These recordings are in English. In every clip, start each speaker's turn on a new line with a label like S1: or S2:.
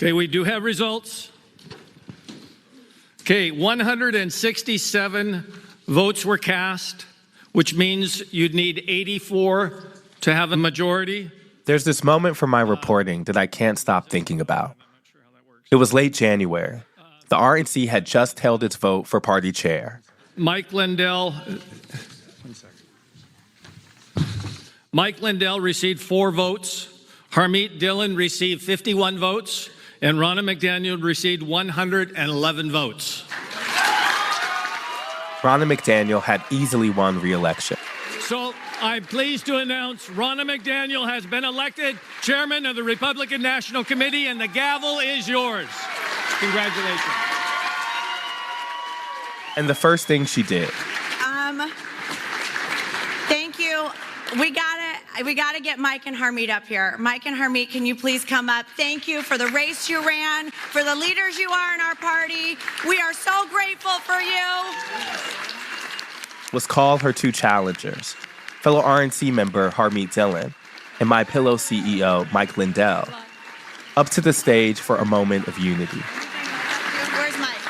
S1: Okay, we do have results. Okay, 167 votes were cast, which means you'd need 84 to have a majority.
S2: There's this moment from my reporting that I can't stop thinking about. It was late January. The R.N.C. had just held its vote for party chair.
S1: Mike Lindell received 4 votes. Harmeet Dillon received 51 votes. And Ronna McDaniel received 111 votes.
S2: Ronna McDaniel had easily won re-election.
S1: So I'm pleased to announce Ronna McDaniel has been elected chairman of the Republican National Committee, and the gavel is yours. Congratulations.
S2: And the first thing she did.
S3: Thank you. We gotta get Mike and Harmeet up here. Mike and Harmeet, can you please come up? Thank you for the race you ran, for the leaders you are in our party. We are so grateful for you.
S2: Was call her 2 challengers, fellow R.N.C. member Harmeet Dillon and MyPillow CEO Mike Lindell, up to the stage for a moment of unity.
S3: Where's Mike?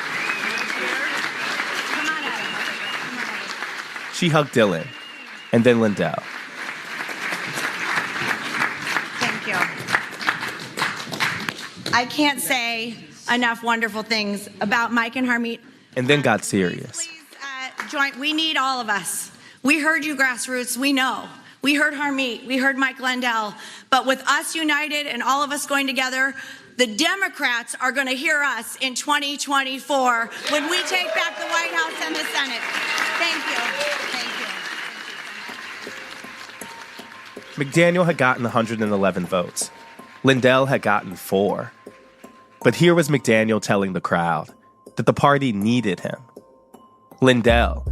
S3: Come on, Adam.
S2: She hugged Dillon and then Lindell.
S3: Thank you. I can't say enough wonderful things about Mike and Harmeet.
S2: And then got serious.
S3: Please join. We need all of us. We heard you, grassroots. We know. We heard Harmeet. We heard Mike Lindell. But with us united and all of us going together, the Democrats are going to hear us in 2024 when we take back the White House and the Senate. Thank you. Thank you.
S2: McDaniel had gotten 111 votes. Lindell had gotten 4. But here was McDaniel telling the crowd that the party needed him. Lindell,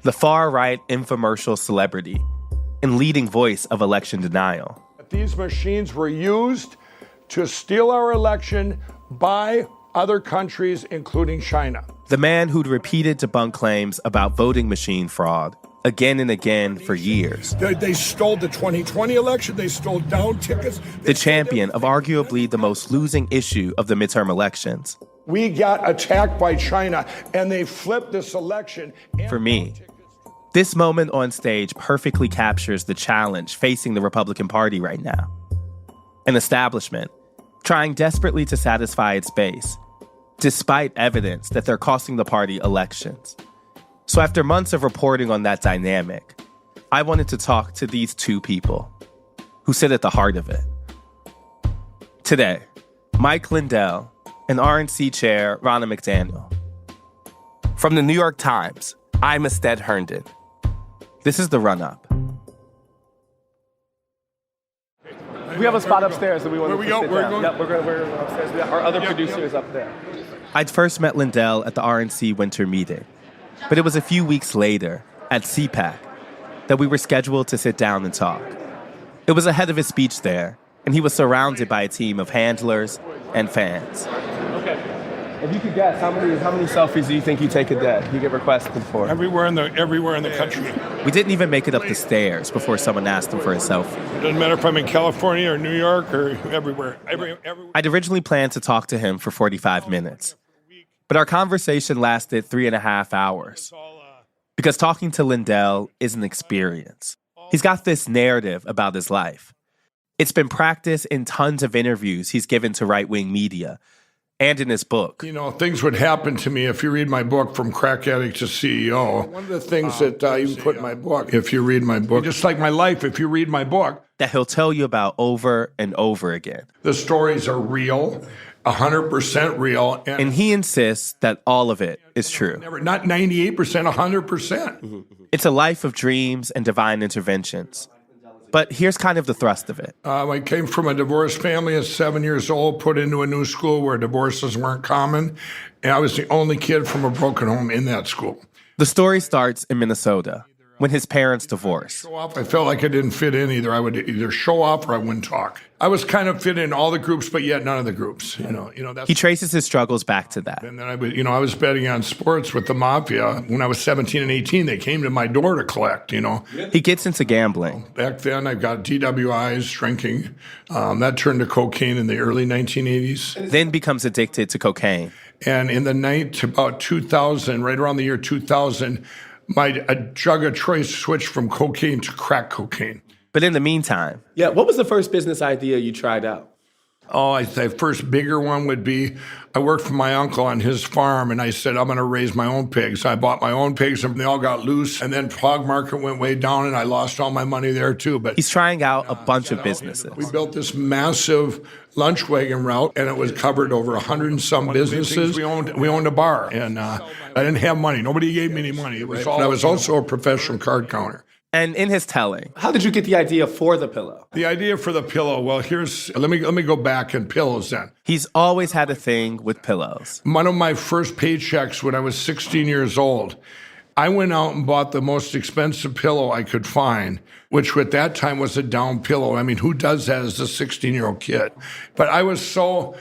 S2: the far-right infomercial celebrity and leading voice of election denial.
S4: These machines were used to steal our election by other countries, including China.
S2: The man who'd repeated debunked claims about voting machine fraud again and again for years.
S4: They stole the 2020 election. They stole down tickets.
S2: The champion of arguably the most losing issue of the midterm elections.
S4: We got attacked by China, and they flipped this election.
S2: For me, this moment on stage perfectly captures the challenge facing the Republican Party right now. An establishment trying desperately to satisfy its base, despite evidence that they're costing the party elections. So after months of reporting on that dynamic, I wanted to talk to these 2 people who sit at the heart of it. Today, Mike Lindell and R.N.C. Chair Ronna McDaniel. From the New York Times, I'm Ested Herndon. This is The Run-Up. We have a spot upstairs that we want to sit down. Yep, we're upstairs. Our other producer is up there. I'd first met Lindell at the R.N.C. winter meeting, but it was a few weeks later at CPAC that we were scheduled to sit down and talk. It was ahead of his speech there, and he was surrounded by a team of handlers and fans. Okay. If you could guess, how many selfies do you think you take a day? You get requested for?
S4: Everywhere in the country.
S2: We didn't even make it up the stairs before someone asked him for a selfie.
S4: It doesn't matter if I'm in California or New York or everywhere. Everywhere.
S2: I'd originally planned to talk to him for 45 minutes, but our conversation lasted 3.5 hours. Because talking to Lindell is an experience. He's got this narrative about his life. It's been practiced in tons of interviews he's given to right-wing media and in his book.
S4: You know, things would happen to me if you read my book, From Crack Addict to CEO. One of the things that you can put in my book, if you read my book, just like my life, if you read my book,
S2: that he'll tell you about over and over again.
S4: The stories are real, 100% real.
S2: And he insists that all of it is true.
S4: Not 98%, 100%.
S2: It's a life of dreams and divine interventions. But here's kind of the thrust of it.
S4: I came from a divorced family at 7 years old, put into a new school where divorces weren't common. And I was the only kid from a broken home in that school.
S2: The story starts in Minnesota, when his parents divorced.
S4: Show off. I felt like I didn't fit in either. I would either show off or I wouldn't talk. I was kind of fit in all the groups, but yet none of the groups. That's.
S2: He traces his struggles back to that.
S4: And then I was betting on sports with the mafia when I was 17 and 18. They came to my door to collect.
S2: He gets into gambling.
S4: Back then, I got DWIs, drinking. That turned to cocaine in the early 1980s.
S2: Then becomes addicted to cocaine.
S4: And in the night about 2000, right around the year 2000, my drug of choice switched from cocaine to crack cocaine.
S2: But in the meantime...
S5: Yeah, what was the first business idea you tried out?
S4: Oh, I'd say first bigger one would be I worked for my uncle on his farm, and I said, I'm going to raise my own pigs. I bought my own pigs, and they all got loose. And then hog market went way down, and I lost all my money there, too. But
S2: he's trying out a bunch of businesses.
S4: We built this massive lunch wagon route, and it was covered over 100 and some businesses. We owned a bar, and I didn't have money. Nobody gave me any money. I was also a professional card counter.
S2: And in his telling,
S5: how did you get the idea for the pillow?
S4: The idea for the pillow, well, let me go back in pillows then.
S2: He's always had a thing with pillows.
S4: One of my first paychecks when I was 16 years old, I went out and bought the most expensive pillow I could find, which at that time was a down pillow. I mean, who does that as a 16-year-old kid? But I was so,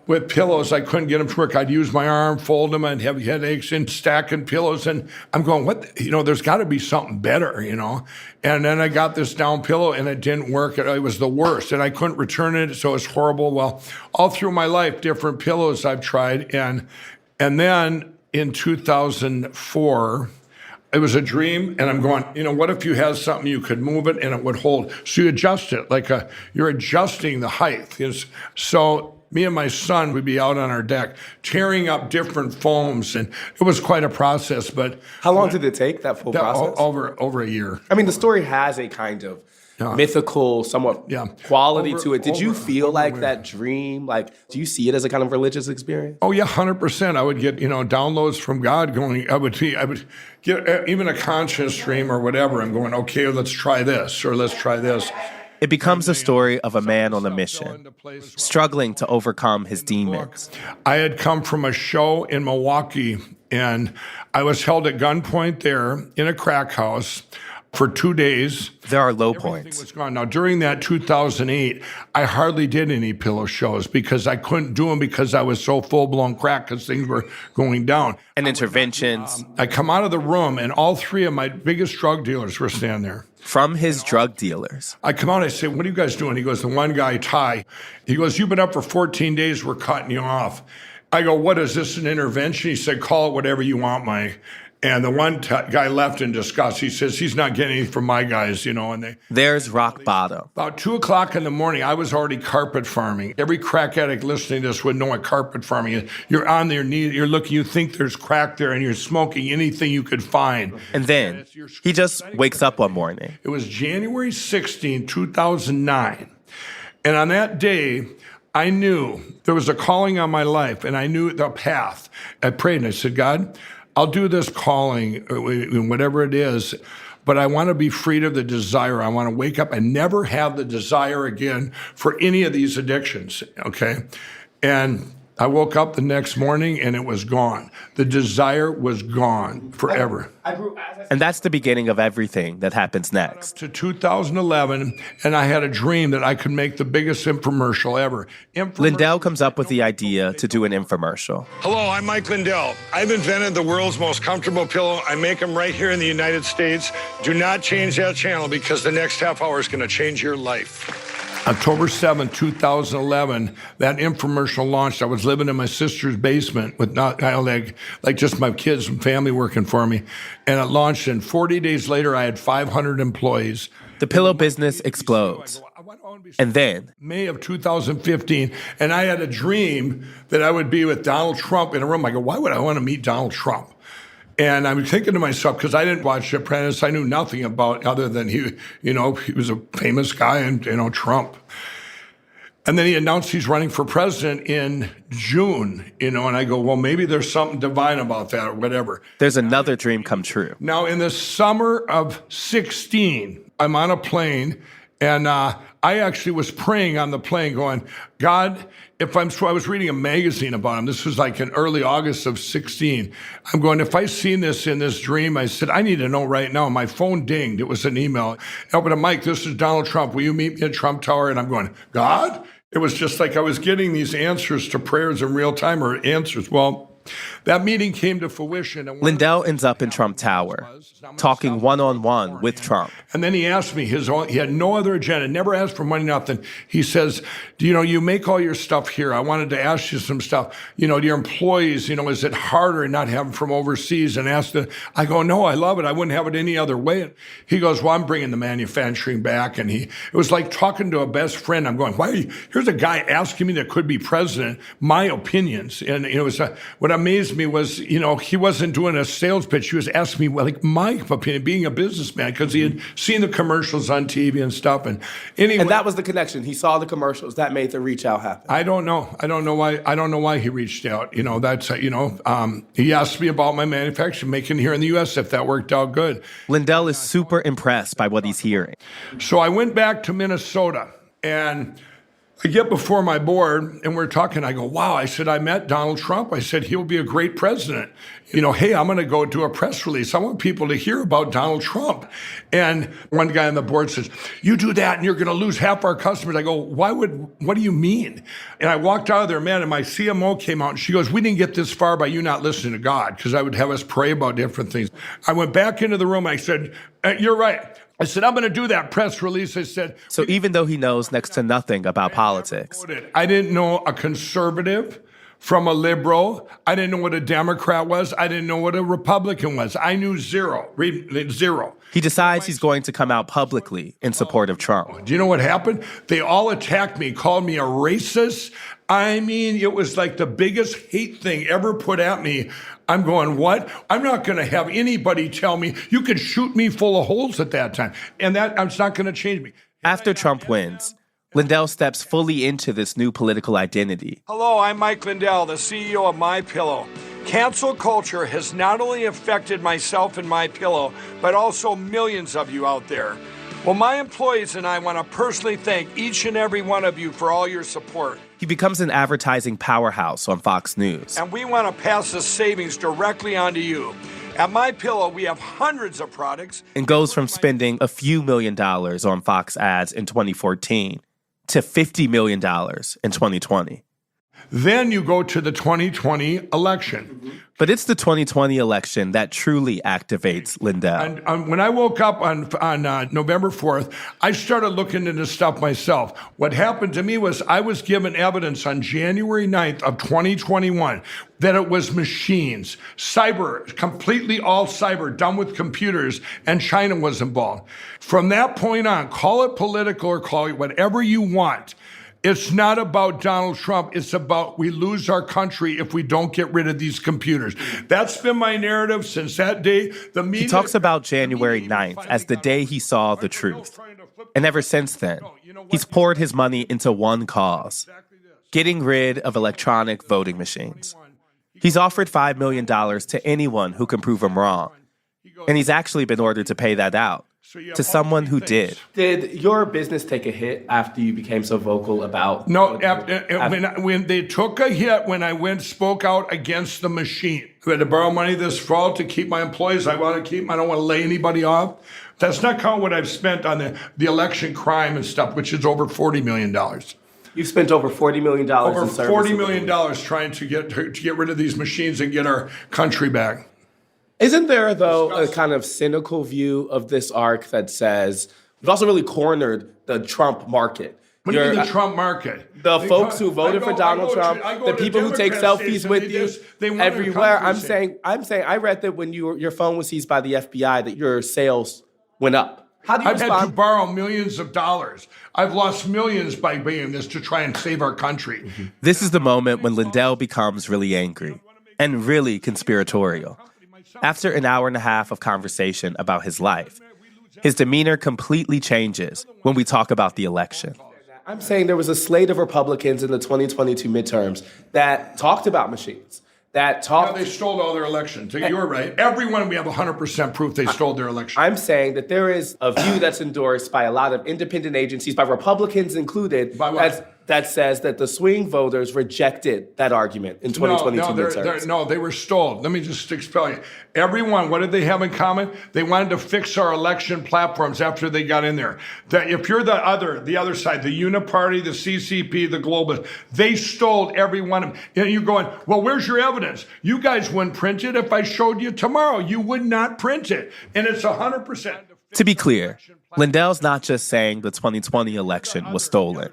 S4: with pillows, I couldn't get them to work. I'd use my arm, fold them, and have headaches and stacking pillows. And I'm going, there's got to be something better, And then I got this down pillow, and it didn't work. It was the worst, and I couldn't return it, so it was horrible. Well, all through my life, different pillows I've tried. And then in 2004, it was a dream, and I'm going, what if you had something you could move it and it would hold? So you adjust it, you're adjusting the height. So me and my son would be out on our deck tearing up different foams, and it was quite a process. But
S5: how long did it take, that full process?
S4: Over a year.
S5: I mean, the story has a kind of mythical, somewhat quality to it. Did you feel like that dream? Do you see it as a kind of religious experience?
S4: Oh yeah, 100%. I would get downloads from God going. I would get even a conscious dream or whatever. I'm going, okay, let's try this or let's try this.
S2: It becomes a story of a man on a mission, struggling to overcome his demons.
S4: I had come from a show in Milwaukee, and I was held at gunpoint there in a crack house for 2 days.
S2: There are low
S4: Everything
S2: points.
S4: was gone. Now, during that 2008, I hardly did any pillow shows because I couldn't do them because I was so full-blown crack because things were going down.
S2: And interventions.
S4: I come out of the room, and all three of my biggest drug dealers were standing there.
S2: From his drug dealers.
S4: I come out, I say, what are you guys doing? He goes, the one guy, Ty, he goes, you've been up for 14 days, we're cutting you off. I go, what is this, an intervention? He said, call it whatever you want, Mike. And the one guy left in disgust. He says, he's not getting anything from my guys, and
S2: there's rock bottom.
S4: About 2 o'clock in the morning, I was already carpet farming. Every crack addict listening to this would know what carpet farming is. You're on their knees, you're looking, you think there's crack there, and you're smoking anything you could find.
S2: And then he just wakes up one morning.
S4: It was January 16, 2009. And on that day, I knew there was a calling on my life, and I knew the path. I prayed, and I said, God, I'll do this calling, whatever it is, but I want to be freed of the desire. I want to wake up and never have the desire again for any of these addictions, okay? And I woke up the next morning, and it was gone. The desire was gone forever.
S2: And that's the beginning of everything that happens next.
S4: To 2011, and I had a dream that I could make the biggest infomercial ever.
S2: Lindell comes up with the idea to do an infomercial.
S4: Hello, I'm Mike Lindell. I've invented the world's most comfortable pillow. I make them right here in the United States. Do not change that channel because the next half hour is going to change your life. October 7, 2011, that infomercial launched. I was living in my sister's basement with just my kids and family working for me. And it launched, and 40 days later, I had 500 employees.
S2: The pillow business explodes. And then,
S4: May of 2015, and I had a dream that I would be with Donald Trump in a room. I go, why would I want to meet Donald Trump? And I'm thinking to myself, because I didn't watch The Apprentice, I knew nothing about other than he was a famous guy and, Trump. And then he announced he's running for president in June, and I go, well, maybe there's something divine about that or whatever.
S2: There's another dream come true.
S4: Now, in the summer of 16, I'm on a plane, and I I actually was praying on the plane going, God, I was reading a magazine about him. This was like in early August of 16. I'm going, if I seen this in this dream, I said, I need to know right now. My phone dinged. It was an email. I opened a Mike, this is Donald Trump. Will you meet me at Trump Tower? And I'm going, God? It was just like I was getting these answers to prayers in real time, or answers. Well, that meeting came to fruition. And
S2: Lindell ends up in Trump Tower, talking one-on-one with Trump.
S4: And then he asked me, he had no other agenda, never asked for money, nothing. He says, you make all your stuff here. I wanted to ask you some stuff. To your employees, is it harder not having from overseas? And I go, no, I love it. I wouldn't have it any other way. He goes, well, I'm bringing the manufacturing back. And it was like talking to a best friend. I'm going, here's a guy asking me that could be president, my opinions. And it was, what amazed me was, he wasn't doing a sales pitch. He was asking me, my opinion, being a businessman, because he had seen the commercials on TV and stuff. And anyway,
S5: and that was the connection. He saw the commercials that made the reach out happen.
S4: I don't know why he reached out. He asked me about my manufacturing, making here in the U.S. if that worked out good.
S2: Lindell is super impressed by what he's hearing.
S4: So I went back to Minnesota, and I get before my board, and we're talking. I go, wow. I said, I met Donald Trump. I said, he'll be a great president. Hey, I'm going to go do a press release. I want people to hear about Donald Trump. And one guy on the board says, you do that and you're going to lose half our customers. I go, what do you mean? And I walked out of there, man, and my CMO came out and she goes, we didn't get this far by you not listening to God, because I would have us pray about different things. I went back into the room. I said, you're right. I said, I'm going to do that press release. I said.
S2: So even though he knows next to nothing about politics.
S4: I didn't know a conservative from a liberal. I didn't know what a Democrat was. I didn't know what a Republican was. I knew zero. Zero.
S2: He decides he's going to come out publicly in support of Trump.
S4: Do you know what happened? They all attacked me, called me a racist. I mean, it was like the biggest hate thing ever put at me. I'm going, what? I'm not going to have anybody tell me, you could shoot me full of holes at that time. And it's not going to change me.
S2: After Trump wins, Lindell steps fully into this new political identity.
S4: Hello, I'm Mike Lindell, the CEO of MyPillow. Cancel culture has not only affected myself and MyPillow, but also millions of you out there. Well, my employees and I want to personally thank each and every one of you for all your support.
S2: He becomes an advertising powerhouse on Fox News.
S4: And we want to pass the savings directly on to you. At MyPillow, we have hundreds of products.
S2: And goes from spending a few $1 million on Fox ads in 2014 to $50 million in 2020.
S4: Then you go to the 2020 election.
S2: But it's the 2020 election that truly activates Lindell.
S4: And when I woke up on November 4th, I started looking into stuff myself. What happened to me was I was given evidence on January 9th of 2021 that it was machines, cyber, completely all cyber, done with computers, and China was involved. From that point on, call it political or call it whatever you want. It's not about Donald Trump. It's about we lose our country if we don't get rid of these computers. That's been my narrative since that day. The media,
S2: he talks about January 9th as the day he saw the truth. And ever since then, he's poured his money into one cause, getting rid of electronic voting machines. He's offered $5 million to anyone who can prove him wrong. And he's actually been ordered to pay that out to someone who did.
S5: Did your business take a hit after you became so vocal about?
S4: No, when they took a hit when I spoke out against the machine. I had to borrow money this fall to keep my employees. I want to keep them. I don't want to lay anybody off. That's not count what I've spent on the election crime and stuff, which is over $40 million.
S5: You spent over $40 million
S4: over
S5: in service.
S4: $40 million trying to get rid of these machines and get our country back.
S5: Isn't there, though, a kind of cynical view of this arc that says we've also really cornered the Trump market?
S4: What do you mean the Trump market?
S5: The folks who voted for Donald Trump, the people who take selfies with you everywhere. I'm saying, I read that when your phone was seized by the FBI, that your sales went up. How do you respond?
S4: I've had to borrow millions of dollars. I've lost millions by doing this to try and save our country.
S2: Mm-hmm. This is the moment when Lindell becomes really angry and really conspiratorial. After an hour and a half of conversation about his life, his demeanor completely changes when we talk about the election.
S5: I'm saying there was a slate of Republicans in the 2022 midterms that talked about machines, that talk.
S4: They stole all their elections. You're right. Everyone, we have 100% proof they stole their election.
S5: I'm saying that there is a view that's endorsed by a lot of independent agencies, by Republicans included,
S4: By what?
S5: that says that the swing voters rejected that argument in 2022 midterms.
S4: No, they were stole. Let me just explain you. Everyone, what did they have in common? They wanted to fix our election platforms after they got in there. That if you're the other side, the Uniparty, the CCP, the Globalists, they stole every one of them. And you're going, well, where's your evidence? You guys wouldn't print it if I showed you tomorrow. You would not print it. And it's 100%.
S2: To be clear, Lindell's not just saying the 2020 election was stolen.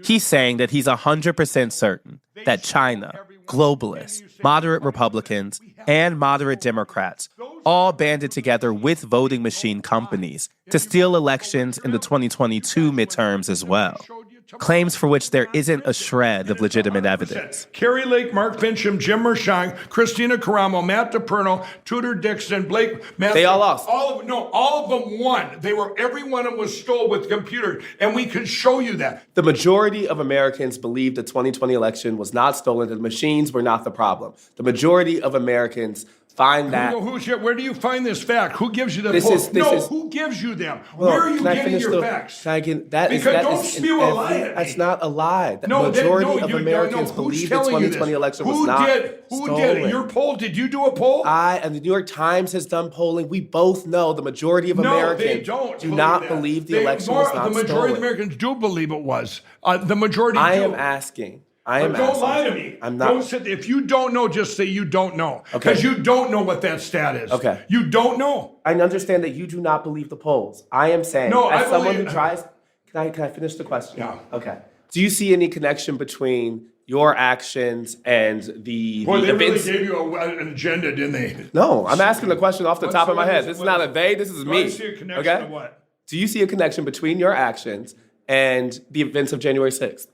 S2: He's saying that he's 100% certain that China, globalists, moderate Republicans, and moderate Democrats all banded together with voting machine companies to steal elections in the 2022 midterms as well. Claims for which there isn't a shred of legitimate evidence.
S4: Kerry Lake, Mark Fincham, Jim Mershon, Christina Caramo, Matt DePerno, Tudor Dixon, Blake Master.
S5: They all lost.
S4: All of them won. Every one of them was stole with computers, and we could show you that.
S5: The majority of Americans believe the 2020 election was not stolen, that the machines were not the problem. The majority of Americans find that.
S4: Where do you find this fact? Who gives you the who gives you them?
S5: Well,
S4: where are you getting your facts? Don't spew a lie at me.
S5: That's not a lie. The majority of Americans believe the 2020 election was not stolen.
S4: Who did it? Your poll? Did you do a poll?
S5: And the New York Times has done polling. We both know the majority of Americans do not believe the election was not stolen.
S4: The majority of Americans do believe it was. The majority do.
S5: I am asking.
S4: Don't lie to me.
S5: I'm not.
S4: Don't sit. If you don't know, just say you don't know. Because you don't know what that stat is.
S5: Okay.
S4: You don't know.
S5: I understand that you do not believe the polls. I am saying, as someone who tries. Can I finish the question?
S4: Yeah.
S5: Okay. Do you see any connection between your actions and the
S4: they
S5: events?
S4: really gave you an agenda, didn't they?
S5: No, I'm asking the question off the top of my head. This is not a they. This is me.
S4: I see a connection to what?
S5: Do you see a connection between your actions and the events of January 6th?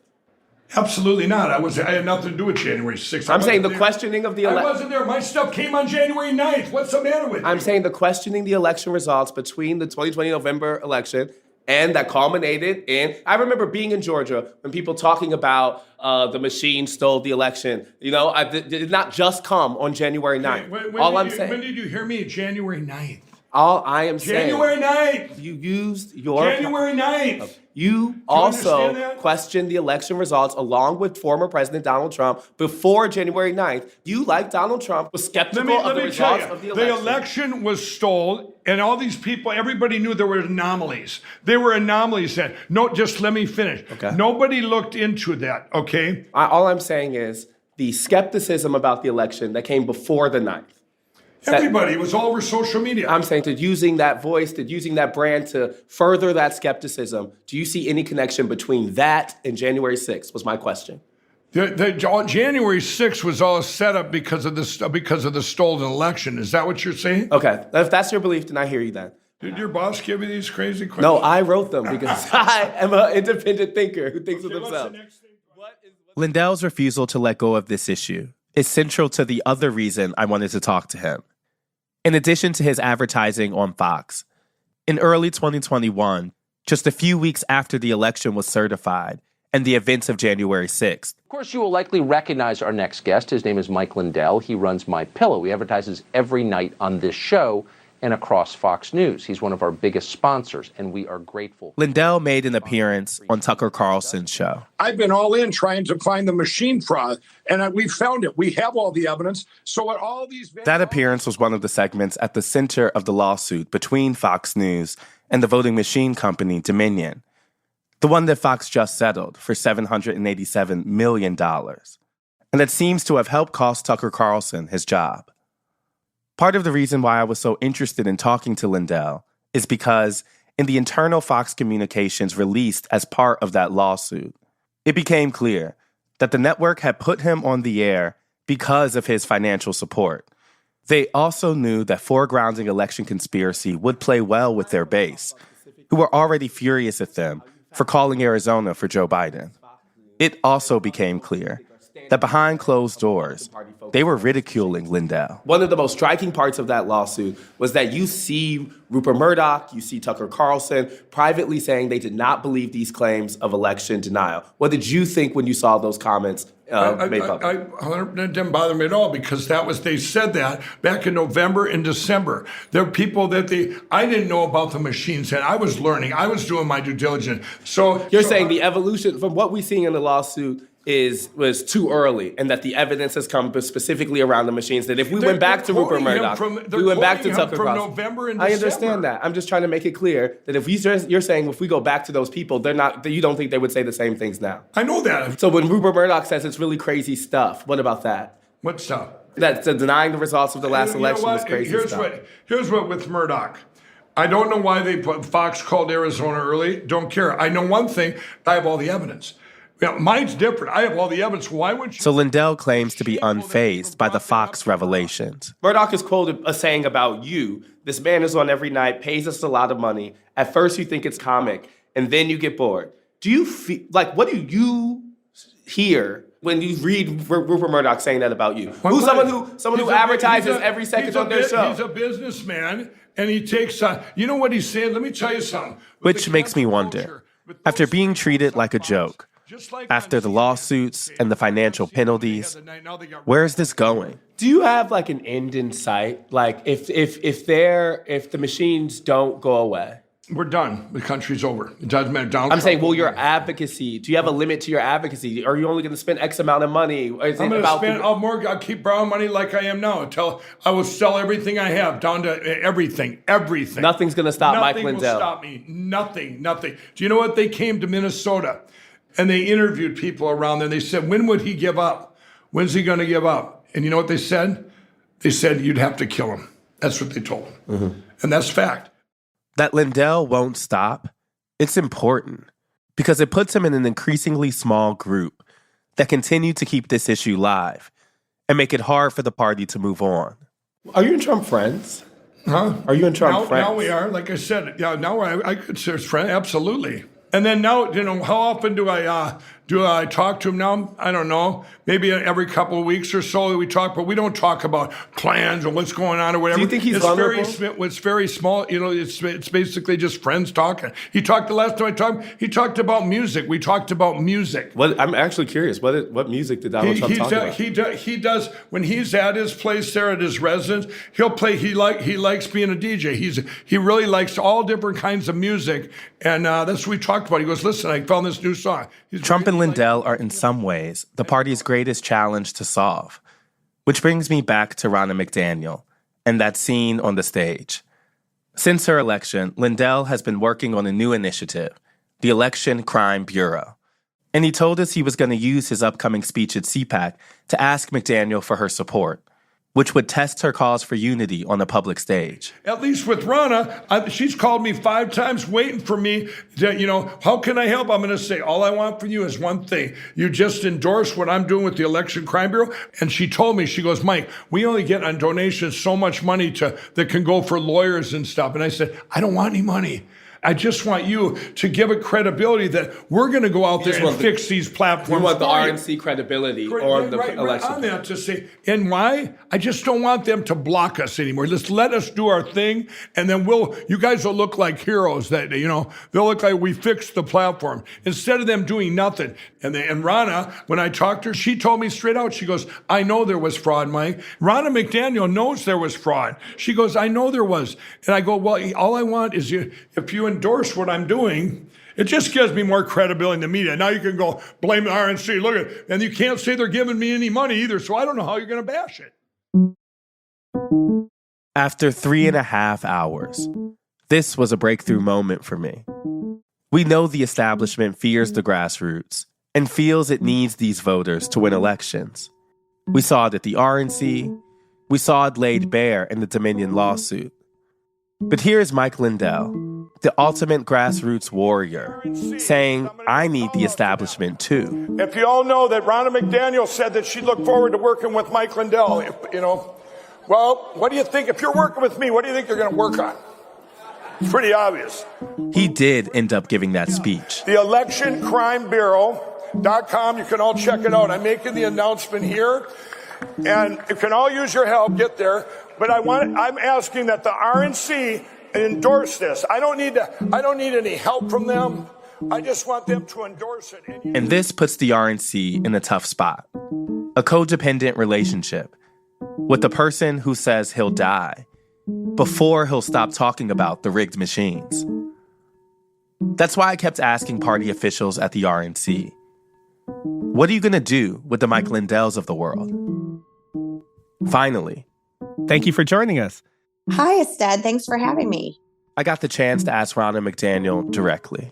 S4: Absolutely not. I had nothing to do with January 6th.
S5: I'm saying the questioning of the election.
S4: I wasn't there. My stuff came on January 9th. What's the matter with you?
S5: I'm saying the questioning the election results between the 2020 November election and that culminated in, I remember being in Georgia when people talking about the machine stole the election. It did not just come on January 9th.
S4: When did you hear me? January 9th.
S5: All I am saying.
S4: January 9th.
S5: You used your.
S4: January 9th.
S5: You also questioned the election results along with former President Donald Trump before January 9th. You, like Donald Trump, was skeptical of the results of the election.
S4: The election was stolen, and all these people, everybody knew there were anomalies. There were anomalies then. No, just let me finish.
S5: Okay.
S4: Nobody looked into that, okay?
S5: All I'm saying is the skepticism about the election that came before the 9th.
S4: Everybody, it was all over social media.
S5: I'm saying that using that voice, that using that brand to further that skepticism, do you see any connection between that and January 6th was my question.
S4: January 6th was all set up because of the stolen election. Is that what you're saying?
S5: Okay. If that's your belief, then I hear you then.
S4: Did your boss give you these crazy questions?
S5: No, I wrote them because I am an independent thinker who thinks of himself.
S2: Lindell's refusal to let go of this issue is central to the other reason I wanted to talk to him. In addition to his advertising on Fox, in early 2021, just a few weeks after the election was certified and the events of January 6th.
S6: Of course, you will likely recognize our next guest. His name is Mike Lindell. He runs MyPillow. He advertises every night on this show and across Fox News. He's one of our biggest sponsors, and we are grateful.
S2: Lindell made an appearance on Tucker Carlson's show.
S7: I've been all in trying to find the machine fraud, and we found it. We have all the evidence. So what all these...
S2: That appearance was one of the segments at the center of the lawsuit between Fox News and the voting machine company Dominion, the one that Fox just settled for $787 million, and that seems to have helped cost Tucker Carlson his job. Part of the reason why I was so interested in talking to Lindell is because in the internal Fox communications released as part of that lawsuit, it became clear that the network had put him on the air because of his financial support. They also knew that foregrounding election conspiracy would play well with their base, who were already furious at them for calling Arizona for Joe Biden. It also became clear that behind closed doors, they were ridiculing Lindell.
S5: One of the most striking parts of that lawsuit was that you see Rupert Murdoch, you see Tucker Carlson privately saying they did not believe these claims of election denial. What did you think when you saw those comments made public?
S4: It didn't bother me at all because they said that back in November and December. There are people that I didn't know about the machines, and I was learning. I was doing my due diligence. So
S5: you're saying the evolution from what we're seeing in the lawsuit was too early, and that the evidence has come specifically around the machines. That if we went back to Rupert Murdoch, we went back to Tucker Carlson.
S4: November and
S5: I
S4: December.
S5: understand that. I'm just trying to make it clear that if you're saying if we go back to those people, they're not. You don't think they would say the same things now.
S4: I know that.
S5: So when Rupert Murdoch says it's really crazy stuff, what about that?
S4: What stuff?
S5: That's denying the results of the last election was crazy stuff.
S4: Here's what with Murdoch. I don't know why Fox called Arizona early. Don't care. I know one thing. I have all the evidence. Yeah, mine's different. I have all the evidence. Why would you?
S2: So Lindell claims to be unfazed by the Fox revelations.
S5: Murdoch is quoted as saying about you, this man is on every night, pays us a lot of money. At first you think it's comic, and then you get bored. Do you feel, what do you hear when you read Rupert Murdoch saying that about you? Who's someone who advertises every second on their show?
S4: He's a businessman, and he takes, you know what he's saying? Let me tell you something.
S2: Which makes me wonder, after being treated like a joke, after the lawsuits and the financial penalties, where is this going?
S5: Do you have an end in sight? Like if the machines don't go away?
S4: We're done. The country's over. It doesn't matter.
S5: I'm saying, well, your advocacy. Do you have a limit to your advocacy? Are you only going to spend X amount of money?
S4: I'm going to spend more. I'll keep borrowing money like I am now until I will sell everything I have down to everything.
S5: Nothing's going to stop Mike Lindell.
S4: Nothing will stop me. Nothing. Do you know what? They came to Minnesota and they interviewed people around there. They said, when would he give up? When's he going to give up? And you know what they said? They said, you'd have to kill him. That's what they told him. Mm-hmm. And that's fact.
S2: That Lindell won't stop, it's important because it puts him in an increasingly small group that continue to keep this issue live and make it hard for the party to move on.
S5: Are you and Trump friends?
S4: Huh?
S5: Are you and Trump friends?
S4: Now we are. Like I said, yeah, now I consider us friends. Absolutely. And then now, how often do I talk to him now? I don't know. Maybe every couple of weeks or so we talk, but we don't talk about plans or what's going on or whatever.
S5: Do you think he's vulnerable?
S4: It's very small. It's basically just friends talking. The last time I talked, he talked about music. We talked about music.
S5: I'm actually curious. What music did Donald Trump talk about?
S4: He does when he's at his place there at his residence. He'll play. He likes being a DJ. He really likes all different kinds of music, and that's what we talked about. He goes, listen, I found this new song.
S2: Trump and Lindell are in some ways the party's greatest challenge to solve. Which brings me back to Ronna McDaniel and that scene on the stage. Since her election, Lindell has been working on a new initiative, the Election Crime Bureau. And he told us he was going to use his upcoming speech at CPAC to ask McDaniel for her support, which would test her cause for unity on the public stage.
S4: At least with Ronna, she's called me 5 times waiting for me to, how can I help? I'm going to say, all I want from you is one thing. You just endorse what I'm doing with the Election Crime Bureau. And she told me, she goes, Mike, we only get on donations so much money that can go for lawyers and stuff. And I said, I don't want any money. I just want you to give it credibility that we're going to go out there and fix these platforms.
S5: You want the R.N.C. credibility on the election.
S4: Right on that to say, and why? I just don't want them to block us anymore. Just let us do our thing, and then you guys will look like heroes. That they'll look like we fixed the platform instead of them doing nothing. And Ronna, when I talked to her, she told me straight out. She goes, I know there was fraud, Mike. Ronna McDaniel knows there was fraud. She goes, I know there was, and I go, well, all I want is if you endorse what I'm doing, it just gives me more credibility in the media. Now you can go blame the R.N.C. Look at it. And you can't say they're giving me any money either, so I don't know how you're going to bash it.
S2: After 3.5 hours, this was a breakthrough moment for me. We know the establishment fears the grassroots and feels it needs these voters to win elections. We saw it at the R.N.C. We saw it laid bare in the Dominion lawsuit. But here's Mike Lindell, the ultimate grassroots warrior, saying, I need the establishment too.
S7: If you all know that Ronna McDaniel said that she looked forward to working with Mike Lindell, well, what do you think? If you're working with me, what do you think you're going to work on? It's pretty obvious.
S2: He did end up giving that speech.
S7: The Election Crime Bureau MyPillow.com. You can all check it out. I'm making the announcement here, and you can all use your help. Get there. But I'm asking that the R.N.C. endorse this. I don't need any help from them. I just want them to endorse it.
S2: And this puts the R.N.C. in a tough spot. A codependent relationship with the person who says he'll die before he'll stop talking about the rigged machines. That's why I kept asking party officials at the R.N.C., what are you going to do with the Mike Lindells of the world? Finally, thank you for joining us.
S3: Hi, Estad. Thanks for having me.
S2: I got the chance to ask Ronna McDaniel directly.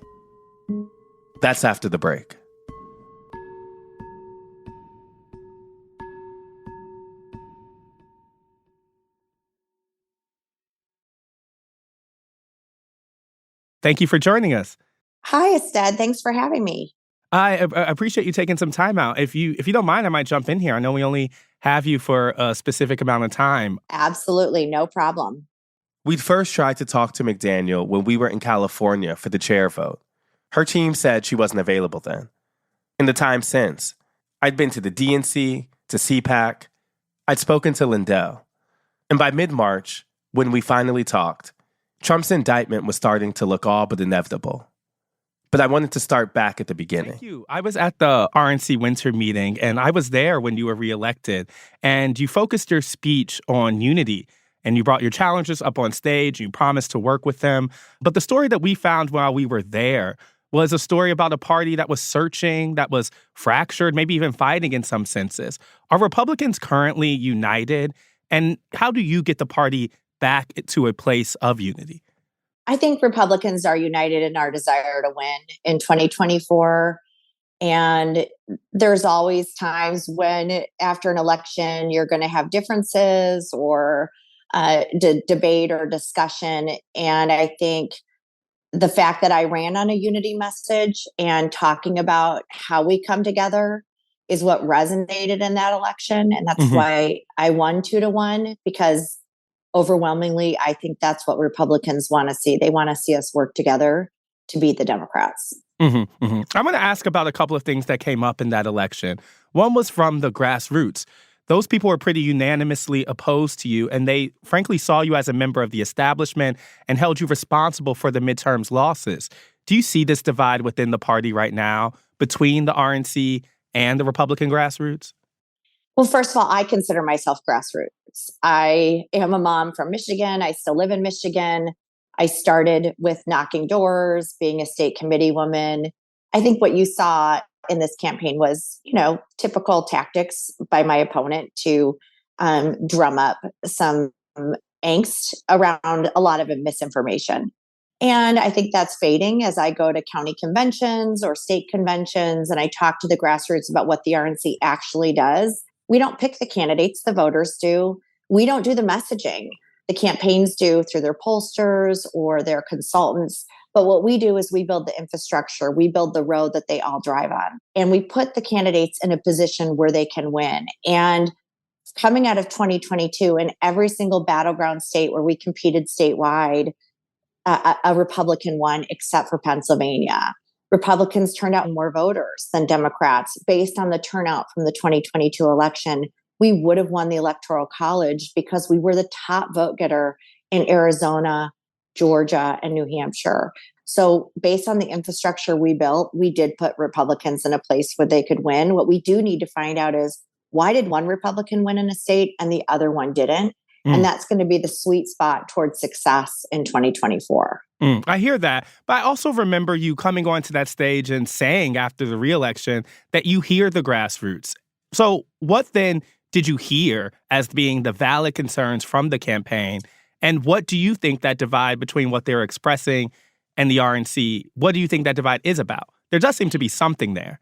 S2: That's after the break. Thank you for joining us.
S3: Hi, Estad. Thanks for having me.
S2: I appreciate you taking some time out. If you don't mind, I might jump in here. I know we only have you for a specific amount of time.
S3: Absolutely. No problem.
S2: We'd first tried to talk to McDaniel when we were in California for the chair vote. Her team said she wasn't available then. In the time since, I'd been to the DNC, to CPAC. I'd spoken to Lindell. And by mid-March, when we finally talked, Trump's indictment was starting to look all but inevitable. But I wanted to start back at the beginning.
S8: Thank you. I was at the R.N.C. winter meeting, and I was there when you were reelected. And you focused your speech on unity. And you brought your challengers up on stage. And you promised to work with them. But the story that we found while we were there was a story about a party that was searching, that was fractured, maybe even fighting in some senses. Are Republicans currently united? And how do you get the party back to a place of unity?
S3: I think Republicans are united in our desire to win in 2024. And there's always times when after an election, you're going to have differences or debate or discussion. And I think the fact that I ran on a unity message and talking about how we come together is what resonated in that election. And that's why I won 2-1, because overwhelmingly, I think that's what Republicans want to see. They want to see us work together to beat the Democrats.
S8: I'm going to ask about a couple of things that came up in that election. One was from the grassroots. Those people were pretty unanimously opposed to you, and they frankly saw you as a member of the establishment and held you responsible for the midterms losses. Do you see this divide within the party right now between the R.N.C. and the Republican grassroots?
S3: Well, first of all, I consider myself grassroots. I am a mom from Michigan. I still live in Michigan. I started with knocking doors, being a state committee woman. I think what you saw in this campaign was, typical tactics by my opponent to drum up some angst around a lot of misinformation. And I think that's fading as I go to county conventions or state conventions and I talk to the grassroots about what the R.N.C. actually does. We don't pick the candidates, the voters do. We don't do the messaging. The campaigns do through their pollsters or their consultants. But what we do is we build the infrastructure. We build the road that they all drive on. And we put the candidates in a position where they can win. And coming out of 2022, in every single battleground state where we competed statewide, a Republican won, except for Pennsylvania. Republicans turned out more voters than Democrats. Based on the turnout from the 2022 election, we would have won the Electoral College because we were the top vote getter in Arizona, Georgia, and New Hampshire. So based on the infrastructure we built, we did put Republicans in a place where they could win. What we do need to find out is, why did one Republican win in a state and the other one didn't? And that's going to be the sweet spot towards success in 2024.
S8: I hear that. But I also remember you coming onto that stage and saying after the reelection that you hear the grassroots. So what then did you hear as being the valid concerns from the campaign? And what do you think that divide between what they're expressing and the R.N.C., what do you think that divide is about? There does seem to be something there.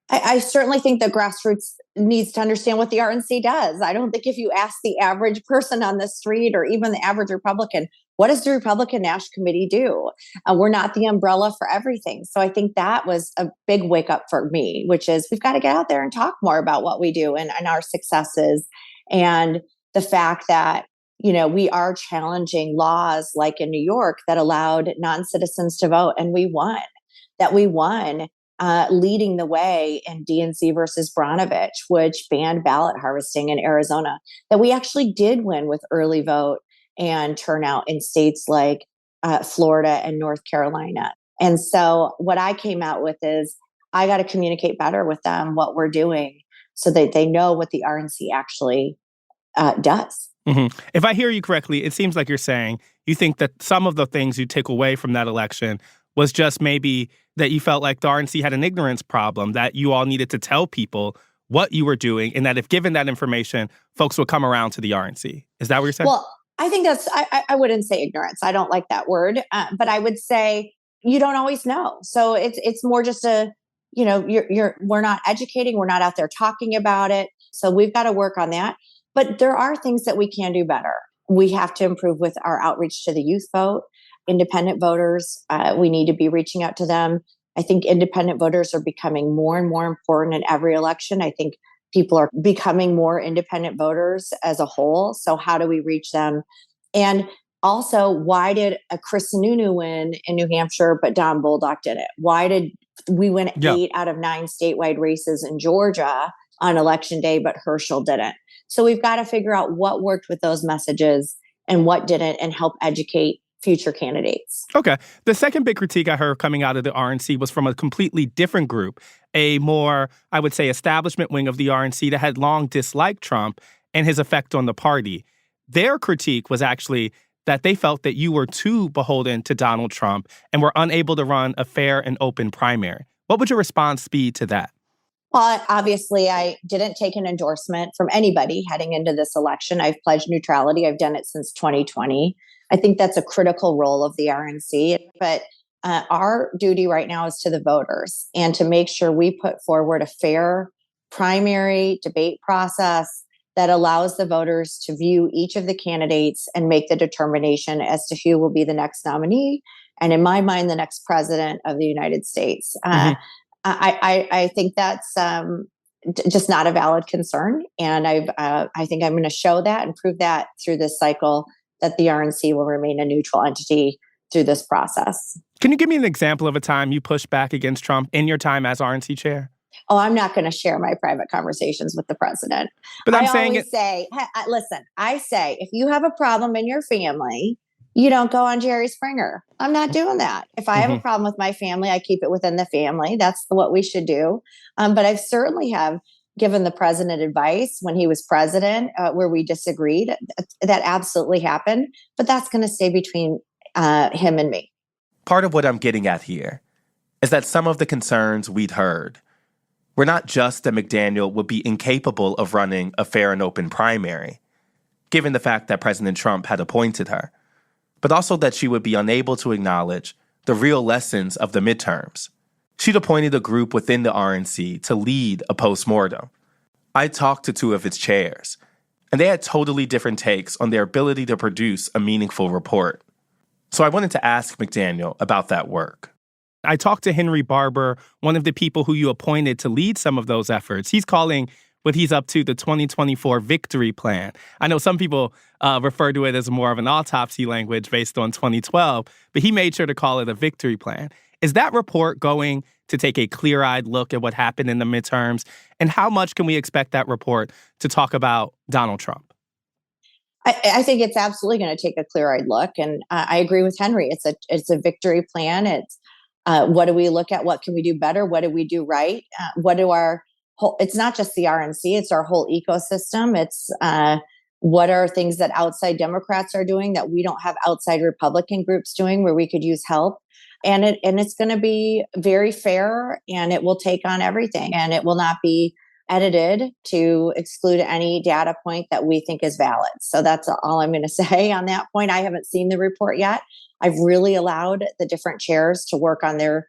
S3: I certainly think the grassroots needs to understand what the R.N.C. does. I don't think if you ask the average person on the street or even the average Republican, what does the Republican National Committee do? We're not the umbrella for everything. So I think that was a big wake up for me, which is we've got to get out there and talk more about what we do and our successes. And the fact that, we are challenging laws like in New York that allowed non-citizens to vote, and we won.
S9: leading the way in DNC versus Bronovich, which banned ballot harvesting in Arizona, that we actually did win with early vote and turnout in states like Florida and North Carolina. And so what I came out with is I got to communicate better with them what we're doing so that they know what the R.N.C. actually does.
S8: Mm-hmm. If I hear you correctly, it seems like you're saying you think that some of the things you take away from that election was just maybe that you felt like the R.N.C. had an ignorance problem, that you all needed to tell people what you were doing, and that if given that information, folks would come around to the R.N.C. Is that what you're saying?
S9: Well, I think I wouldn't say ignorance. I don't like that word. But I would say you don't always know. So it's more just we're not educating. We're not out there talking about it. So we've got to work on that. But there are things that we can do better. We have to improve with our outreach to the youth vote, independent voters. We need to be reaching out to them. I think independent voters are becoming more and more important in every election. I think people are becoming more independent voters as a whole. So how do we reach them? And also, why did a Chris Sununu win in New Hampshire, but Don Bolduc didn't? Why did we win 8 out of 9 statewide races in Georgia on election day, but Herschel didn't? So we've got to figure out what worked with those messages and what didn't, and help educate future candidates.
S8: Okay. The second big critique I heard coming out of the R.N.C. was from a completely different group, a more, I would say, establishment wing of the R.N.C. that had long disliked Trump and his effect on the party. Their critique was actually that they felt that you were too beholden to Donald Trump and were unable to run a fair and open primary. What would your response be to that?
S9: Well, obviously, I didn't take an endorsement from anybody heading into this election. I've pledged neutrality. I've done it since 2020. I think that's a critical role of the R.N.C. But our duty right now is to the voters and to make sure we put forward a fair primary debate process that allows the voters to view each of the candidates and make the determination as to who will be the next nominee, and in my mind, the next president of the United States. I think that's just not a valid concern, and I think I'm going to show that and prove that through this cycle that the R.N.C. will remain a neutral entity through this process.
S8: Can you give me an example of a time you pushed back against Trump in your time as R.N.C. chair?
S9: Oh, I'm not going to share my private conversations with the president.
S8: But
S9: I always say, listen, I say, if you have a problem in your family, you don't go on Jerry Springer. I'm not doing that. If I have a problem with my family, I keep it within the family. That's what we should do. But I certainly have given the president advice when he was president where we disagreed. That absolutely happened. But that's going to stay between him and me.
S2: Part of what I'm getting at here is that some of the concerns we'd heard were not just that McDaniel would be incapable of running a fair and open primary, given the fact that President Trump had appointed her, but also that she would be unable to acknowledge the real lessons of the midterms. She'd appointed a group within the R.N.C. to lead a postmortem. I talked to 2 of its chairs, and they had totally different takes on their ability to produce a meaningful report. So I wanted to ask McDaniel about that work.
S8: I talked to Henry Barber, one of the people who you appointed to lead some of those efforts. He's calling what he's up to the 2024 victory plan. I know some people refer to it as more of an autopsy language based on 2012, but he made sure to call it a victory plan. Is that report going to take a clear-eyed look at what happened in the midterms? And how much can we expect that report to talk about Donald Trump?
S9: I think it's absolutely going to take a clear-eyed look. And I agree with Henry. It's a victory plan. It's what do we look at? What can we do better? What do we do right? It's not just the R.N.C., it's our whole ecosystem. It's what are things that outside Democrats are doing that we don't have outside Republican groups doing where we could use help. And it's going to be very fair, and it will take on everything, and it will not be edited to exclude any data point that we think is valid. So that's all I'm going to say on that point. I haven't seen the report yet. I've really allowed the different chairs to work on their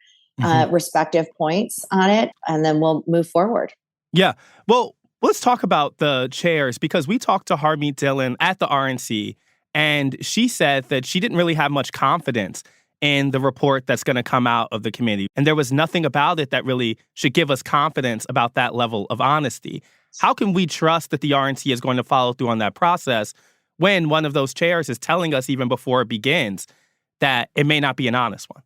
S9: respective points on it, and then we'll move forward.
S8: Yeah. Well, let's talk about the chairs, because we talked to Harmeet Dillon at the R.N.C., and she said that she didn't really have much confidence in the report that's going to come out of the committee. And there was nothing about it that really should give us confidence about that level of honesty. How can we trust that the R.N.C. is going to follow through on that process when one of those chairs is telling us even before it begins that it may not be an honest one?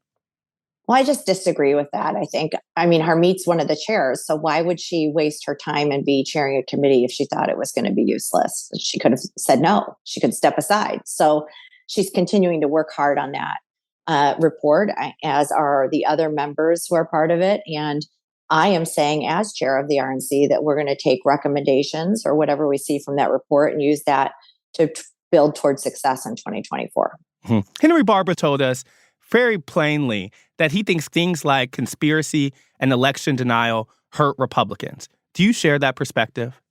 S9: Well, I just disagree with that. Harmeet's one of the chairs, so why would she waste her time and be chairing a committee if she thought it was going to be useless? She could have said no. She could step aside. So she's continuing to work hard on that report, as are the other members who are part of it. And I am saying, as chair of the R.N.C., that we're going to take recommendations or whatever we see from that report and use that to build towards success in 2024.
S8: Henry Barber told us very plainly that he thinks things like conspiracy and election denial hurt Republicans. Do you share that perspective?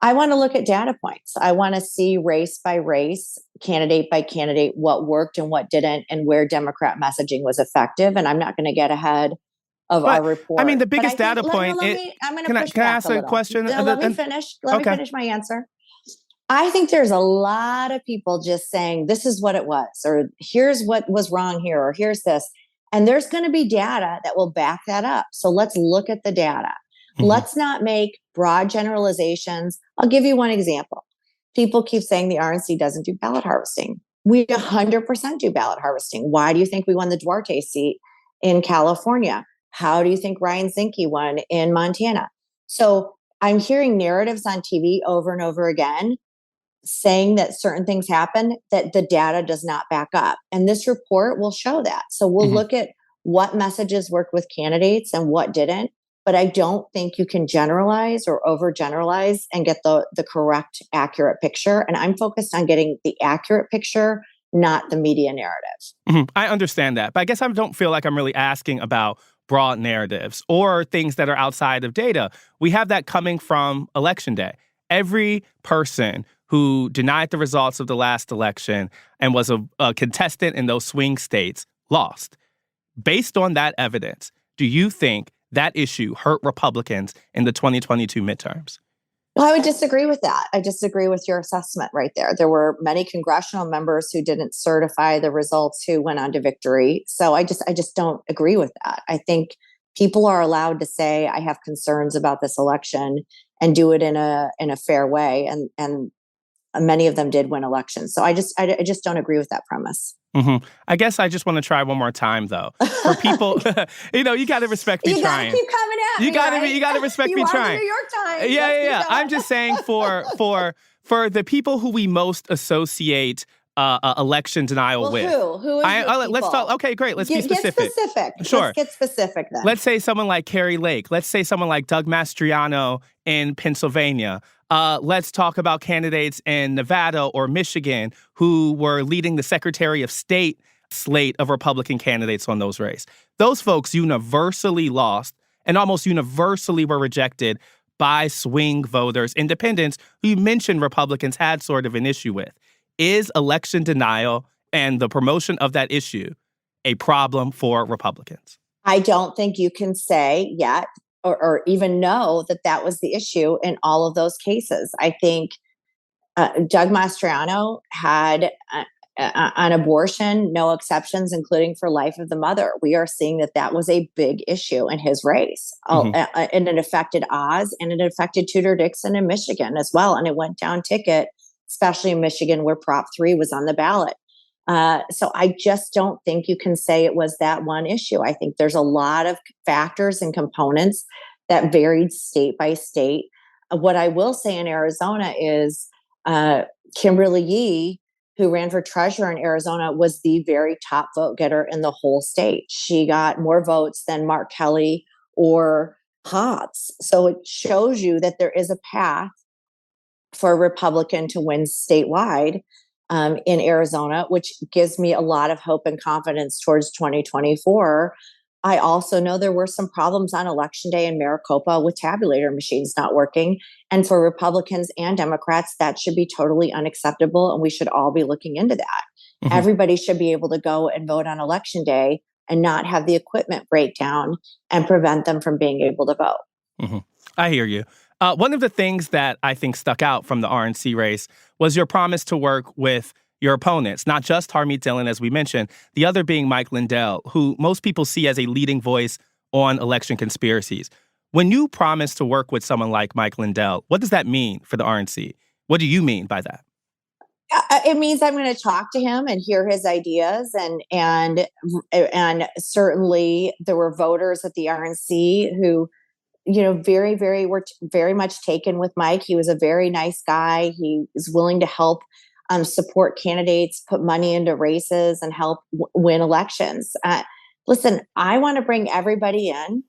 S9: I want to look at data points. I want to see race by race, candidate by candidate, what worked and what didn't, and where Democrat messaging was effective. And I'm not going to get ahead of our report.
S8: I mean, the biggest data point.
S9: I'm going to push back
S8: can I ask
S9: a
S8: a
S9: little.
S8: question?
S9: No, let me finish. Let me finish my answer. I think there's a lot of people just saying, this is what it was, or here's what was wrong here, or here's this. And there's going to be data that will back that up. So let's look at the data. Let's not make broad generalizations. I'll give you one example. People keep saying the R.N.C. doesn't do ballot harvesting. We 100% do ballot harvesting. Why do you think we won the Duarte seat in California? How do you think Ryan Zinke won in Montana? So I'm hearing narratives on TV over and over again saying that certain things happen that the data does not back up. And this report will show that. So we'll look at what messages worked with candidates and what didn't. But I don't think you can generalize or overgeneralize and get the correct, accurate picture. And I'm focused on getting the accurate picture, not the media narrative.
S8: I understand that. But I guess I don't feel like I'm really asking about broad narratives or things that are outside of data. We have that coming from Election Day. Every person who denied the results of the last election and was a contestant in those swing states lost. Based on that evidence, do you think that issue hurt Republicans in the 2022 midterms?
S9: Well, I would disagree with that. I disagree with your assessment right there. There were many congressional members who didn't certify the results who went on to victory. So I just don't agree with that. I think people are allowed to say, I have concerns about this election and do it in a fair way. And many of them did win elections. So I just don't agree with that premise.
S8: I guess I just want to try one more time, though. For people, you got to respect me trying.
S9: You got to keep coming at me.
S8: You got to respect me trying.
S9: You are the New York Times.
S8: Yeah. I'm just saying for the people who we most associate election denial with.
S9: Who is
S8: let's talk. Okay, great. Let's be specific.
S9: Get specific.
S8: Sure.
S9: Let's get specific then.
S8: Let's say someone like Carrie Lake. Let's say someone like Doug Mastriano in Pennsylvania. Let's talk about candidates in Nevada or Michigan who were leading the Secretary of State slate of Republican candidates on those races. Those folks universally lost and almost universally were rejected by swing voters, independents who you mentioned Republicans had sort of an issue with. Is election denial and the promotion of that issue a problem for Republicans?
S9: I don't think you can say yet or even know that was the issue in all of those cases. I think Doug Mastriano had on abortion, no exceptions, including for life of the mother. We are seeing that was a big issue in his race. And it affected Oz and it affected Tudor Dixon in Michigan as well. And it went down ticket, especially in Michigan where Prop 3 was on the ballot. So I just don't think you can say it was that one issue. I think there's a lot of factors and components that varied state by state. What I will say in Arizona is Kimberly Yee, who ran for treasurer in Arizona, was the very top vote getter in the whole state. She got more votes than Mark Kelly or Hobbs. So it shows you that there is a path for a Republican to win statewide in Arizona, which gives me a lot of hope and confidence towards 2024. I also know there were some problems on Election Day in Maricopa with tabulator machines not working. And for Republicans and Democrats, that should be totally unacceptable. And we should all be looking into that. Everybody should be able to go and vote on Election Day and not have the equipment break down and prevent them from being able to vote.
S8: I hear you. One of the things that I think stuck out from the R.N.C. race was your promise to work with your opponents, not just Harmeet Dillon, as we mentioned, the other being Mike Lindell, who most people see as a leading voice on election conspiracies. When you promise to work with someone like Mike Lindell, what does that mean for the R.N.C.? What do you mean by that?
S9: It means I'm going to talk to him and hear his ideas, and certainly there were voters at the R.N.C. who, were very much taken with Mike. He was a very nice guy. He is willing to help support candidates, put money into races, and help win elections. Listen, I want to bring everybody in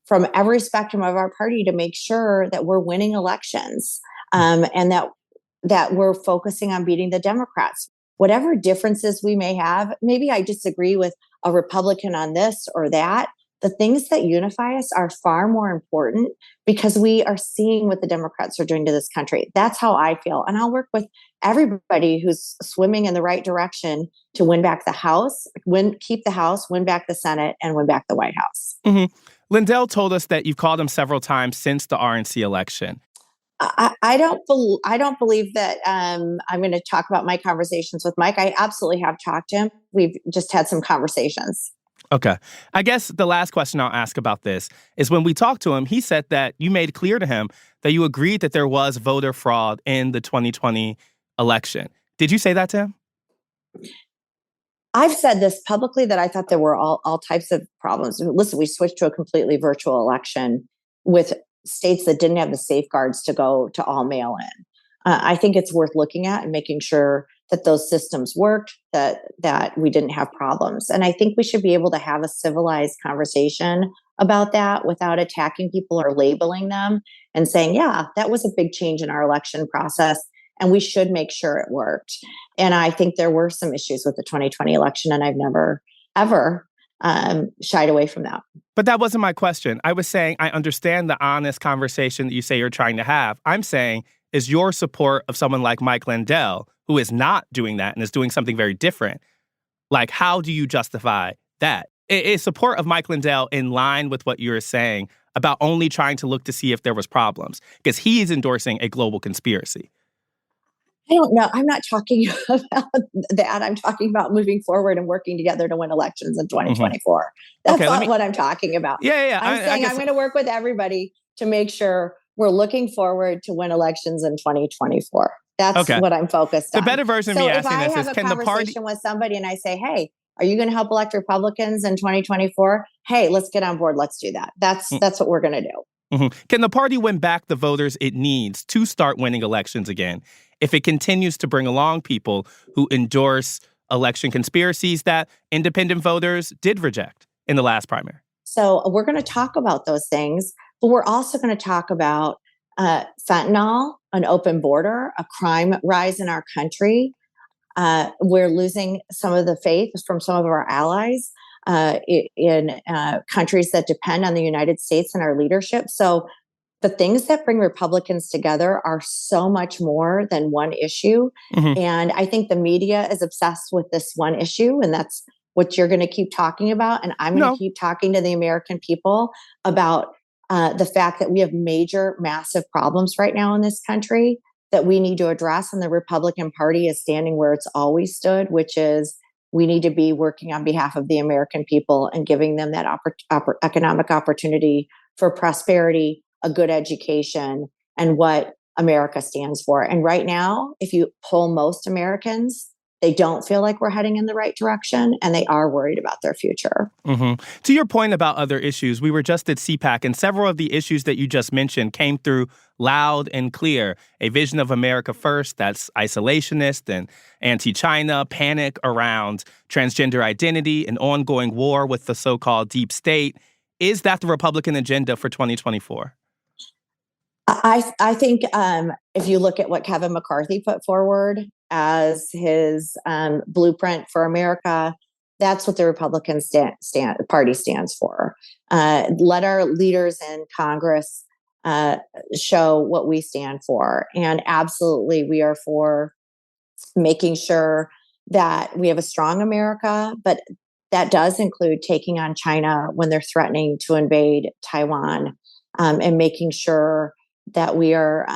S9: from every spectrum of our party to make sure that we're winning elections, and that we're focusing on beating the Democrats. Whatever differences we may have, maybe I disagree with a Republican on this or that. The things that unify us are far more important because we are seeing what the Democrats are doing to this country. That's how I feel. And I'll work with everybody who's swimming in the right direction to win back the House, keep the House, win back the Senate, and win back the White House.
S8: Mm-hmm. Lindell told us that you've called him several times since the R.N.C. election.
S9: I don't believe that I'm going to talk about my conversations with Mike. I absolutely have talked to him. We've just had some conversations.
S8: Okay. I guess the last question I'll ask about this is when we talked to him, he said that you made clear to him that you agreed that there was voter fraud in the 2020 election. Did you say that to him?
S9: I've said this publicly that I thought there were all types of problems. Listen, we switched to a completely virtual election with states that didn't have the safeguards to go to all mail-in. I think it's worth looking at and making sure that those systems worked, that we didn't have problems. And I think we should be able to have a civilized conversation about that without attacking people or labeling them and saying, yeah, that was a big change in our election process, and we should make sure it worked. And I think there were some issues with the 2020 election, and I've never, ever shied away from that.
S8: But that wasn't my question. I was saying I understand the honest conversation that you say you're trying to have. I'm saying, is your support of someone like Mike Lindell, who is not doing that and is doing something very different, like, how do you justify that? Is support of Mike Lindell in line with what you're saying about only trying to look to see if there was problems? Because he is endorsing a global conspiracy.
S9: I don't know. I'm not talking about that. I'm talking about moving forward and working together to win elections in 2024. Mm-hmm. That's not what I'm talking about.
S8: Yeah.
S9: I'm saying I'm going to work with everybody to make sure we're looking forward to win elections in 2024. That's what I'm focused on.
S8: The better version of me asking this is,
S9: can the party... if I have a conversation with somebody and I say, hey, are you going to help elect Republicans in 2024? Hey, let's get on board. Let's do that. That's what we're going to do.
S8: Mm-hmm. Can the party win back the voters it needs to start winning elections again if it continues to bring along people who endorse election conspiracies that independent voters did reject in the last primary?
S9: So we're going to talk about those things, but we're also going to talk about fentanyl, an open border, a crime rise in our country. We're losing some of the faith from some of our allies in countries that depend on the United States and our leadership. So the things that bring Republicans together are so much more than one issue. Mm-hmm. And I think the media is obsessed with this one issue, and that's what you're going to keep talking about. And I'm going to keep talking to the American people about the fact that we have major, massive problems right now in this country that we need to address. And the Republican Party is standing where it's always stood, which is we need to be working on behalf of the American people and giving them that economic opportunity for prosperity, a good education, and what America stands for. And right now, if you poll most Americans, they don't feel like we're heading in the right direction, and they are worried about their future.
S8: Mm-hmm. To your point about other issues, we were just at CPAC, and several of the issues that you just mentioned came through loud and clear. A vision of America first that's isolationist and anti-China, panic around transgender identity, an ongoing war with the so-called deep state. Is that the Republican agenda for 2024?
S9: I think if you look at what Kevin McCarthy put forward as his blueprint for America, that's what the Republican Party stands for. Let our leaders in Congress show what we stand for. And absolutely, we are for making sure that we have a strong America, but that does include taking on China when they're threatening to invade Taiwan, and making sure that we are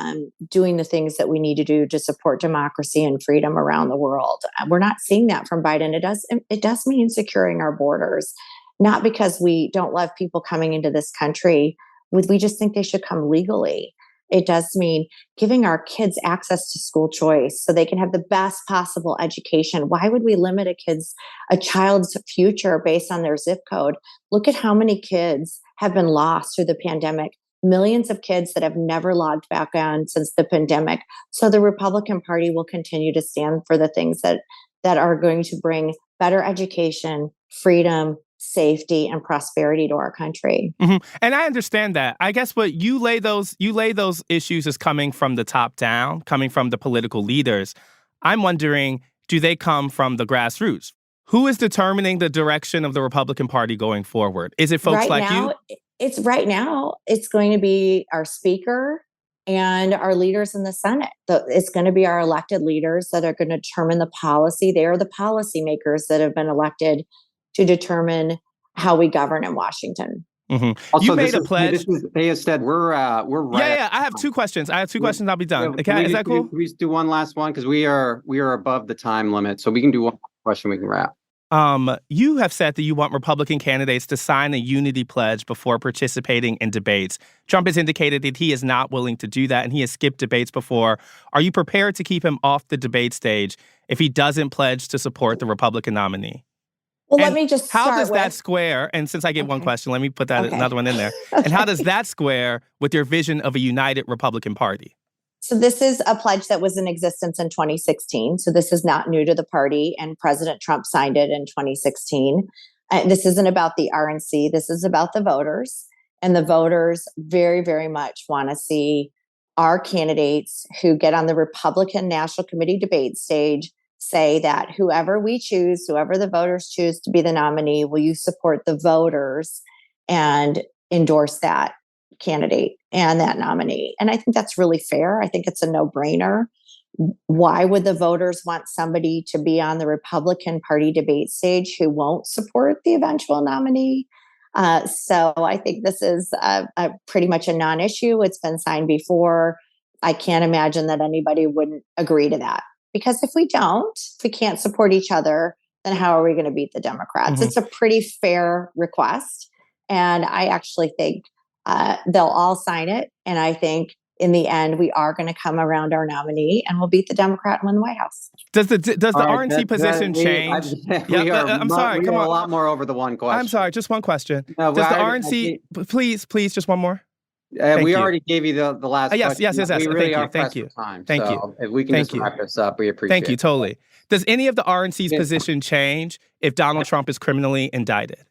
S9: doing the things that we need to do to support democracy and freedom around the world. We're not seeing that from Biden. It does mean securing our borders, not because we don't love people coming into this country. We just think they should come legally. It does mean giving our kids access to school choice so they can have the best possible education. Why would we limit a child's future based on their zip code? Look at how many kids have been lost through the pandemic. Millions of kids that have never logged back on since the pandemic. So the Republican Party will continue to stand for the things that are going to bring better education, freedom, safety, and prosperity to our country.
S8: Mm-hmm. And I understand that. I guess what you lay those issues as coming from the top down, coming from the political leaders. I'm wondering, do they come from the grassroots? Who is determining the direction of the Republican Party going forward? Is it folks like you?
S9: It's going to be our speaker and our leaders in the Senate. It's going to be our elected leaders that are going to determine the policy. They are the policymakers that have been elected to determine how we govern in Washington.
S8: Mm-hmm.
S10: Also,
S8: you made a pledge.
S10: They have said we're right.
S8: Yeah. I have two questions. Questions. I'll be done. Okay, is that cool?
S10: Can we do one last one? Because we are above the time limit, so we can do one question. We can wrap.
S8: You have said that you want Republican candidates to sign a unity pledge before participating in debates. Trump has indicated that he is not willing to do that, and he has skipped debates before. Are you prepared to keep him off the debate stage if he doesn't pledge to support the Republican nominee?
S9: Well, let me just start
S8: how does that square, and since I get one question, let me put that another one in there. And how does that square with your vision of a united Republican Party?
S9: So this is a pledge that was in existence in 2016. So this is not new to the party, and President Trump signed it in 2016. This isn't about the R.N.C. This is about the voters, and the voters very, very much want to see our candidates who get on the Republican National Committee debate stage say that whoever the voters choose to be the nominee, will you support the voters and endorse that candidate and that nominee? And I think that's really fair. I think it's a no-brainer. Why would the voters want somebody to be on the Republican Party debate stage who won't support the eventual nominee? So I think this is pretty much a non-issue. It's been signed before. I can't imagine that anybody wouldn't agree to that. Because if we can't support each other, then how are we going to beat the Democrats? Mm-hmm. It's a pretty fair request. And I actually think they'll all sign it. And I think in the end, we are going to come around our nominee and we'll beat the Democrat and win the White House.
S8: Does the R.N.C. position change?
S10: I'm sorry. Come on. A lot more over the one question.
S8: I'm sorry. Just one question. Does the R.N.C. Please, just one more?
S10: We already gave you the last question.
S8: Yes.
S10: We really are
S8: Thank you.
S10: pressed for time.
S8: Thank
S10: so
S8: you.
S10: If we can just wrap this up, we appreciate it.
S8: Thank you. Totally. Does any of the R.N.C.'s position change if Donald Trump is criminally indicted?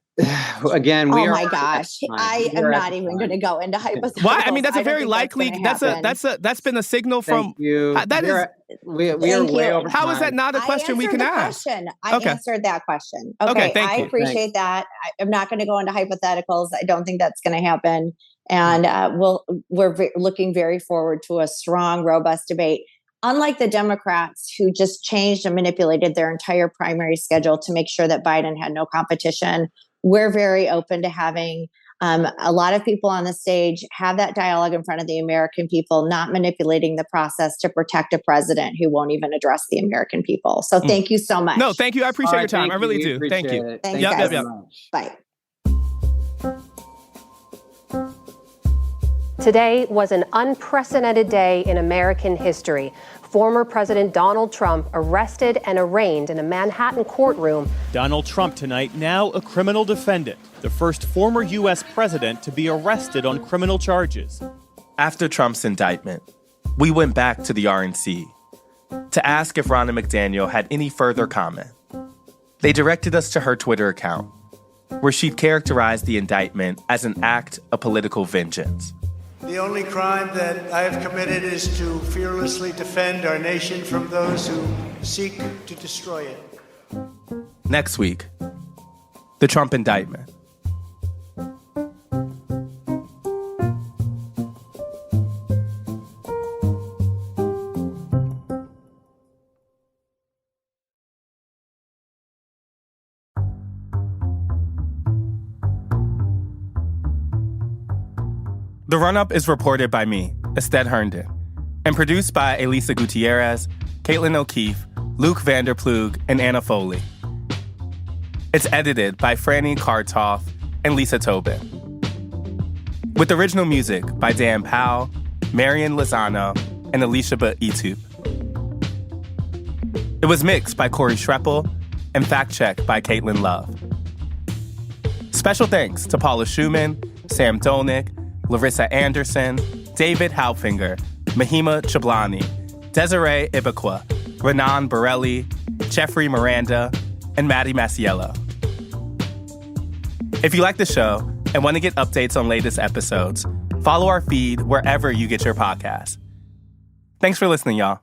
S10: Again,
S9: oh my gosh, I am not even going to go into hypotheticals.
S8: Why? I mean, that's a very likely. That's been a signal from.
S10: We are way over.
S8: How is that not a question we can ask?
S9: I answered that question. Okay,
S8: thank you.
S9: I appreciate that. I'm not going to go into hypotheticals. I don't think that's going to happen. And we're looking very forward to a strong, robust debate. Unlike the Democrats who just changed and manipulated their entire primary schedule to make sure that Biden had no competition, we're very open to having a lot of people on the stage have that dialogue in front of the American people, not manipulating the process to protect a president who won't even address the American people. So thank you so much.
S8: No, thank you. I appreciate your time. I really do. Thank you.
S9: Thanks, guys. Bye.
S11: Today was an unprecedented day in American history. Former President Donald Trump arrested and arraigned in a Manhattan courtroom.
S12: Donald Trump tonight, now a criminal defendant, the first former U.S. president to be arrested on criminal charges.
S2: After Trump's indictment, we went back to the R.N.C. to ask if Ronna McDaniel had any further comment. They directed us to her Twitter account, where she'd characterized the indictment as an act of political vengeance.
S13: The only crime that I have committed is to fearlessly defend our nation from those who seek to destroy it.
S2: Next week, the Trump indictment. The Run-Up is reported by me, Ested Herndon, and produced by Elisa Gutierrez, Caitlin O'Keefe, Luke Vanderplug, and Anna Foley. It's edited by Franny Kartoff and Lisa Tobin. With original music by Dan Powell, Marian Lozano, and Alicia Itu. It was mixed by Corey Schreppel and fact-checked by Caitlin Love. Special thanks to Paula Schumann, Sam Dolnick, Larissa Anderson, David Haufinger, Mahima Chablani, Desiree Ibaqua, Renan Borelli, Jeffrey Miranda, and Maddie Masiello. If you like the show and want to get updates on latest episodes, follow our feed wherever you get your podcasts. Thanks for listening, y'all.